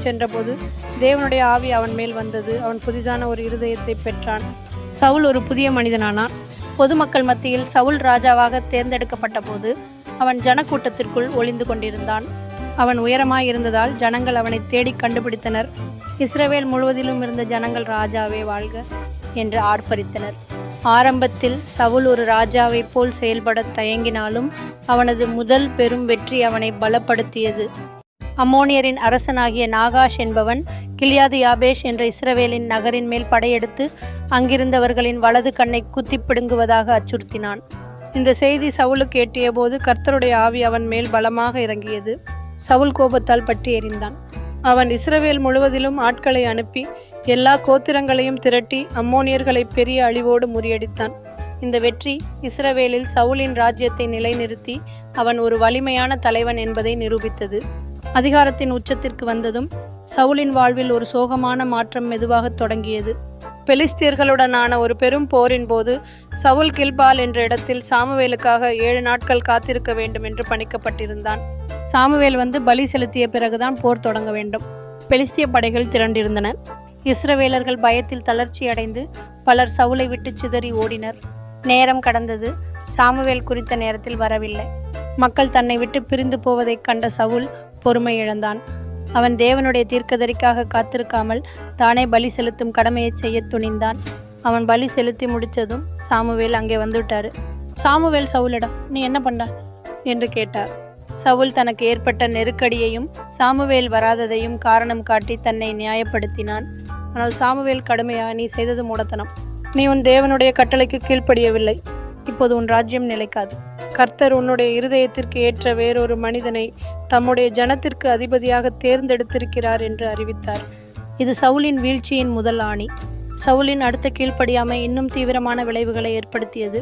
சென்றபோது தேவனுடைய ஆவி அவன் மேல் வந்தது. அவன் புதிதான ஒரு இருதயத்தை பெற்றான். சவுல் ஒரு புதிய மனிதனானான். பொதுமக்கள் மத்தியில் சவுல் ராஜாவாக தேர்ந்தெடுக்கப்பட்ட போது அவன் ஜனக்கூட்டத்திற்குள் ஒளிந்து கொண்டிருந்தான். அவன் உயரமாய் இருந்ததால் ஜனங்கள் அவனை தேடி கண்டுபிடித்தனர். இஸ்ரவேல் முழுவதிலும் இருந்த ஜனங்கள் ராஜாவே வாழ்க என்று ஆர்ப்பரித்தனர். ஆரம்பத்தில் சவுல் ஒரு ராஜாவைப் போல் செயல்பட தயங்கினாலும் அவனது முதல் பெரும் வெற்றி அவனை பலப்படுத்தியது. அம்மோனியரின் அரசனாகிய நாகாஷ் என்பவன் கிலியாது யாபேஷ் என்ற இஸ்ரவேலின் நகரின் மேல் படையெடுத்து அங்கிருந்தவர்களின் வலது கண்ணை குத்தி பிடுங்குவதாக அச்சுறுத்தினான். இந்த செய்தி சவுலுக்கு எட்டிய போது கர்த்தருடைய ஆவி அவன் மேல் பலமாக இறங்கியது. சவுல் கோபத்தால் பற்றி எறிந்தான். அவன் இஸ்ரவேல் முழுவதிலும் ஆட்களை அனுப்பி எல்லா கோத்திரங்களையும் திரட்டி அம்மோனியர்களை பெரிய அழிவோடு முறியடித்தான். இந்த வெற்றி இஸ்ரவேலில் சவுலின் ராஜ்யத்தை நிலைநிறுத்தி அவன் ஒரு வலிமையான தலைவன் என்பதை நிரூபித்தது. அதிகாரத்தின் உச்சத்திற்கு வந்ததும் சவுலின் வாழ்வில் ஒரு சோகமான மாற்றம் மெதுவாக தொடங்கியது. பெலிஸ்தியர்களுடனான ஒரு பெரும் போரின் போது சவுல் கில்பால் என்ற இடத்தில் சாமுவேலுக்காக 7 நாட்கள் காத்திருக்க வேண்டும் என்று பணிக்கப்பட்டிருந்தான். சாமுவேல் வந்து பலி செலுத்திய பிறகுதான் போர் தொடங்க வேண்டும். பெலிஸ்திய படைகள் திரண்டிருந்தன. இஸ்ரவேலர்கள் பயத்தில் தளர்ச்சி அடைந்து பலர் சவுலை விட்டு சிதறி ஓடினர். நேரம் கடந்தது. சாமுவேல் குறித்த நேரத்தில் வரவில்லை. மக்கள் தன்னை விட்டு பிரிந்து போவதைக் கண்ட சவுல் பொறுமை இழந்தான். அவன் தேவனுடைய தீர்க்கதரிக்காக காத்திருக்காமல் தானே பலி செலுத்தும் கடமையை செய்ய துணிந்தான். அவன் பலி செலுத்தி முடித்ததும் சாமுவேல் அங்கே வந்துவிட்டாரு. சாமுவேல் சவுலிடம், நீ என்ன பண்ண என்று கேட்டார். சவுல் தனக்கு ஏற்பட்ட நெருக்கடியையும் சாமுவேல் வராததையும் காரணம் காட்டி தன்னை நியாயப்படுத்தினான். ஆனால் சாமுவேல் கடுமையா, நீ செய்தது மூடத்தனம். நீ உன் தேவனுடைய கட்டளைக்கு கீழ்ப்படியவில்லை. இப்போது உன் ராஜ்யம் நிலைக்காது. கர்த்தர் உன்னுடைய இருதயத்திற்கு ஏற்ற வேறொரு மனிதனை தம்முடைய ஜனத்திற்கு அதிபதியாக தேர்ந்தெடுத்திருக்கிறார் என்று அறிவித்தார். இது சவுலின் வீழ்ச்சியின் முதல் ஆணி. சவுலின் அடுத்த கீழ்ப்படியாமை இன்னும் தீவிரமான விளைவுகளை ஏற்படுத்தியது.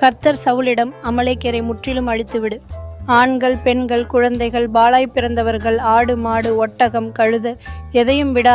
கர்த்தர் சவுலிடம், அமலேக்கியரை முற்றிலும் அழித்துவிடு. ஆண்கள், பெண்கள், குழந்தைகள், பாலாய் பிறந்தவர்கள், ஆடு, மாடு, ஒட்டகம், கழுதை எதையும் விட